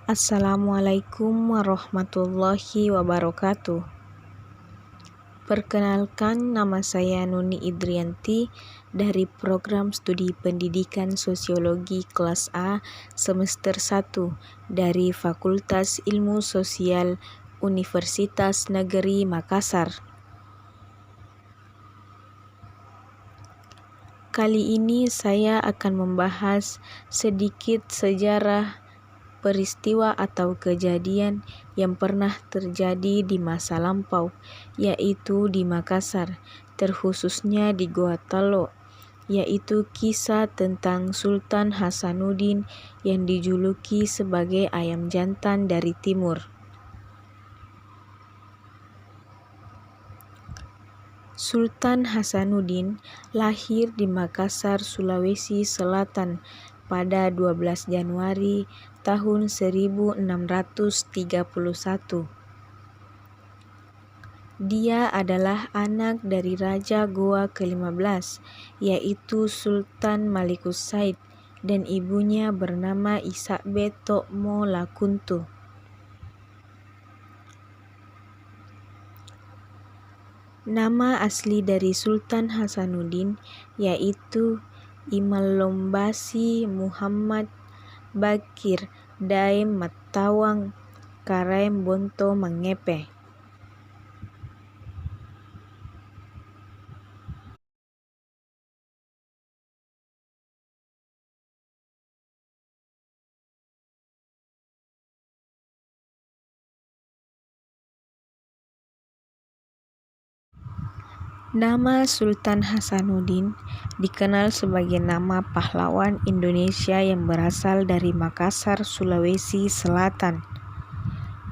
Assalamualaikum warahmatullahi wabarakatuh. Perkenalkan, nama saya Nuni Idrianti dari Program Studi Pendidikan Sosiologi Kelas A Semester 1 dari Fakultas Ilmu Sosial Universitas Negeri Makassar. Kali ini saya akan membahas sedikit sejarah peristiwa atau kejadian yang pernah terjadi di masa lampau, yaitu di Makassar, terkhususnya di Goa Talo, yaitu kisah tentang Sultan Hasanuddin yang dijuluki sebagai ayam jantan dari timur. Sultan Hasanuddin lahir di Makassar, Sulawesi Selatan pada 12 Januari tahun 1631. Dia adalah anak dari Raja Goa ke-15, yaitu Sultan Malikus Said, dan ibunya bernama Isabet Tokmo Lakuntu. Nama asli dari Sultan Hasanuddin yaitu Imalombasi Muhammad Bakir Daem Matawang Karaem Bonto Mangepe. Nama Sultan Hasanuddin dikenal sebagai nama pahlawan Indonesia yang berasal dari Makassar, Sulawesi Selatan.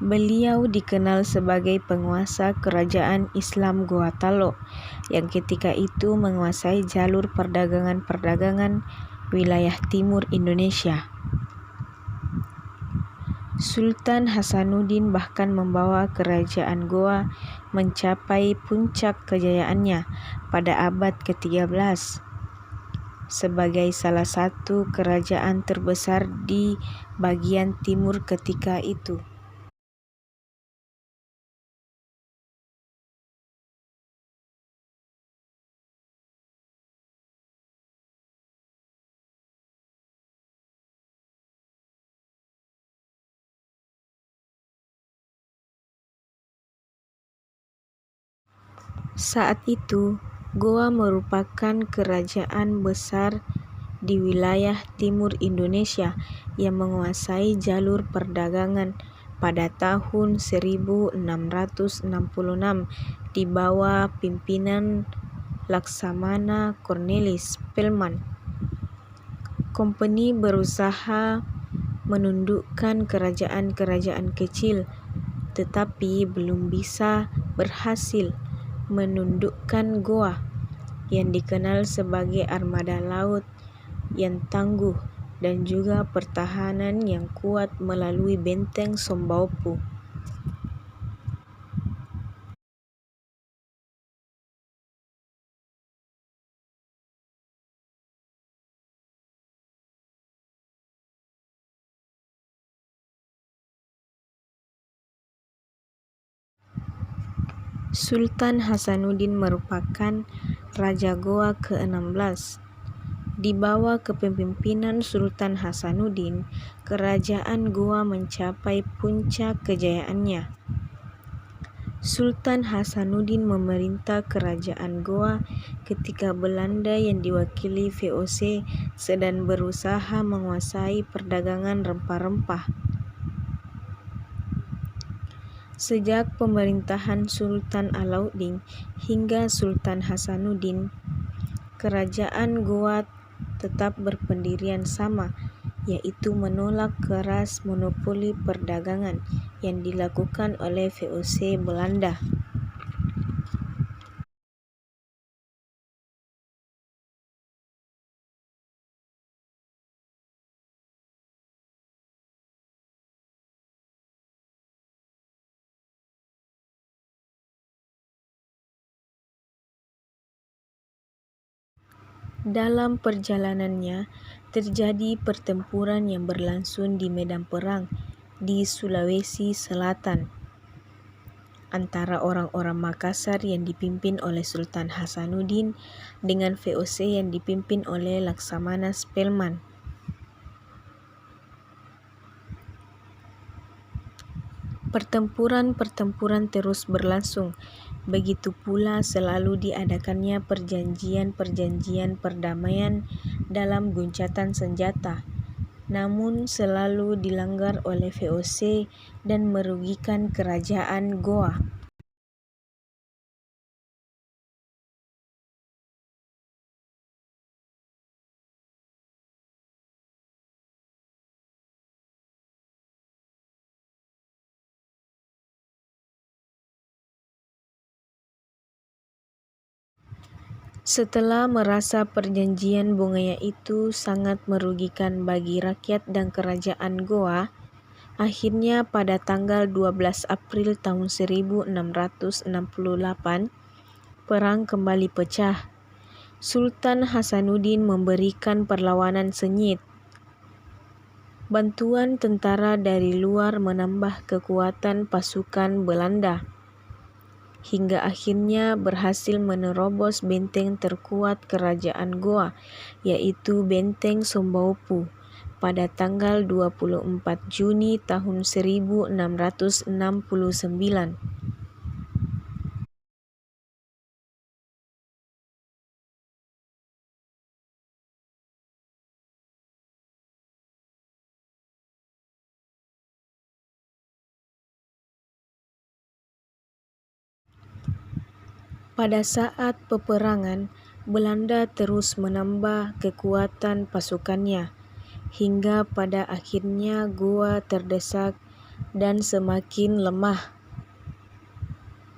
Beliau dikenal sebagai penguasa kerajaan Islam Goa Talo yang ketika itu menguasai jalur perdagangan wilayah timur Indonesia. Sultan Hasanuddin bahkan membawa kerajaan Goa mencapai puncak kejayaannya pada abad ke-13 sebagai salah satu kerajaan terbesar di bagian timur ketika itu. Saat itu, Goa merupakan kerajaan besar di wilayah timur Indonesia yang menguasai jalur perdagangan pada tahun 1666 di bawah pimpinan Laksamana Cornelis Pelman. Kompeni berusaha menundukkan kerajaan-kerajaan kecil, tetapi belum bisa berhasil menundukkan Goa yang dikenal sebagai armada laut yang tangguh dan juga pertahanan yang kuat melalui benteng Sombaopu. Sultan Hasanuddin merupakan Raja Goa ke-16. Di bawah kepemimpinan Sultan Hasanuddin, kerajaan Goa mencapai puncak kejayaannya. Sultan Hasanuddin memerintah kerajaan Goa ketika Belanda yang diwakili VOC sedang berusaha menguasai perdagangan rempah-rempah. Sejak pemerintahan Sultan Alauddin hingga Sultan Hasanuddin, kerajaan Goa tetap berpendirian sama, yaitu menolak keras monopoli perdagangan yang dilakukan oleh VOC Belanda. Dalam perjalanannya, terjadi pertempuran yang berlangsung di medan perang di Sulawesi Selatan antara orang-orang Makassar yang dipimpin oleh Sultan Hasanuddin dengan VOC yang dipimpin oleh Laksamana Spelman. Pertempuran-pertempuran terus berlangsung. Begitu pula selalu diadakannya perjanjian-perjanjian perdamaian dalam guncatan senjata, namun selalu dilanggar oleh VOC dan merugikan kerajaan Goa. Setelah merasa perjanjian Bungaya itu sangat merugikan bagi rakyat dan kerajaan Goa, akhirnya pada tanggal 12 April tahun 1668, perang kembali pecah. Sultan Hasanuddin memberikan perlawanan sengit. Bantuan tentara dari luar menambah kekuatan pasukan Belanda, hingga akhirnya berhasil menerobos benteng terkuat kerajaan Goa, yaitu Benteng Sombaupu, pada tanggal 24 Juni tahun 1669. Pada saat peperangan, Belanda terus menambah kekuatan pasukannya, hingga pada akhirnya Goa terdesak dan semakin lemah.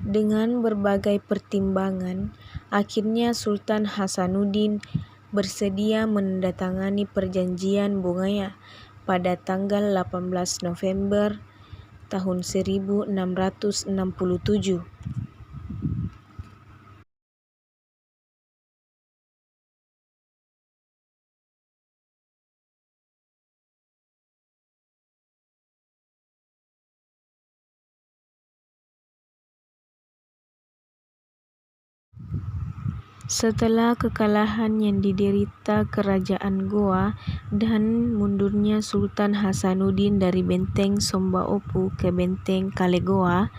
Dengan berbagai pertimbangan, akhirnya Sultan Hasanuddin bersedia menandatangani perjanjian Bungaya pada tanggal 18 November tahun 1667. Setelah kekalahan yang diderita kerajaan Goa dan mundurnya Sultan Hasanuddin dari Benteng Sombaupu ke Benteng Kalegoa,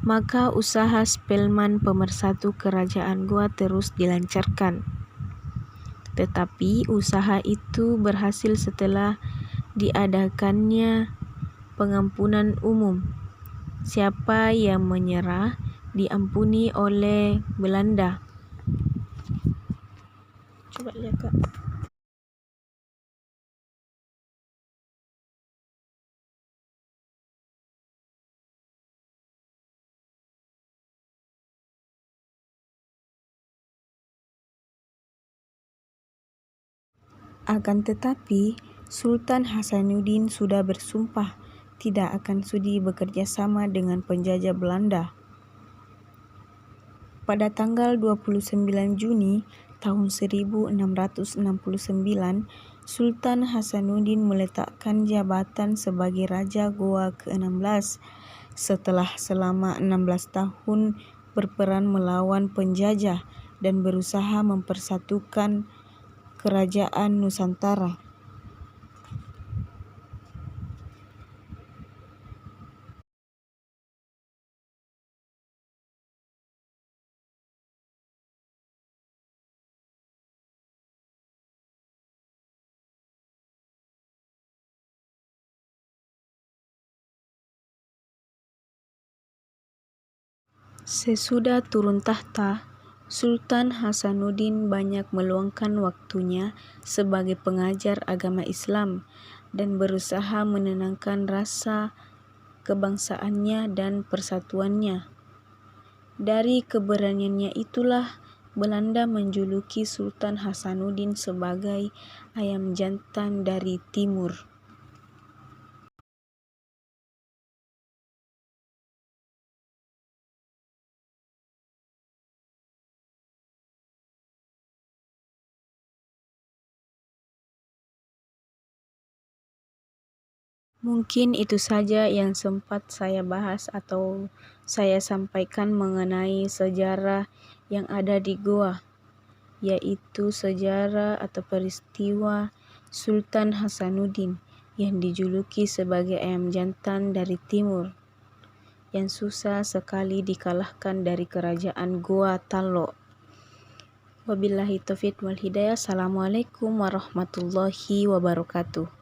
maka usaha Spelman pemersatu kerajaan Goa terus dilancarkan. Tetapi usaha itu berhasil setelah diadakannya pengampunan umum. Siapa yang menyerah diampuni oleh Belanda. Coba lihat, Kak. Akan tetapi, Sultan Hasanuddin sudah bersumpah tidak akan sudi bekerja sama dengan penjajah Belanda. Pada tanggal 29 Juni tahun 1669, Sultan Hasanuddin meletakkan jabatan sebagai Raja Goa ke-16 setelah selama 16 tahun berperang melawan penjajah dan berusaha mempersatukan Kerajaan Nusantara. Sesudah turun tahta, Sultan Hasanuddin banyak meluangkan waktunya sebagai pengajar agama Islam dan berusaha menenangkan rasa kebangsaannya dan persatuannya. Dari keberaniannya itulah Belanda menjuluki Sultan Hasanuddin sebagai ayam jantan dari timur. Mungkin itu saja yang sempat saya bahas atau saya sampaikan mengenai sejarah yang ada di Goa, yaitu sejarah atau peristiwa Sultan Hasanuddin yang dijuluki sebagai ayam jantan dari timur, yang susah sekali dikalahkan dari kerajaan Goa Tallo. Wabillahi taufiq wal hidayah. Assalamualaikum warahmatullahi wabarakatuh.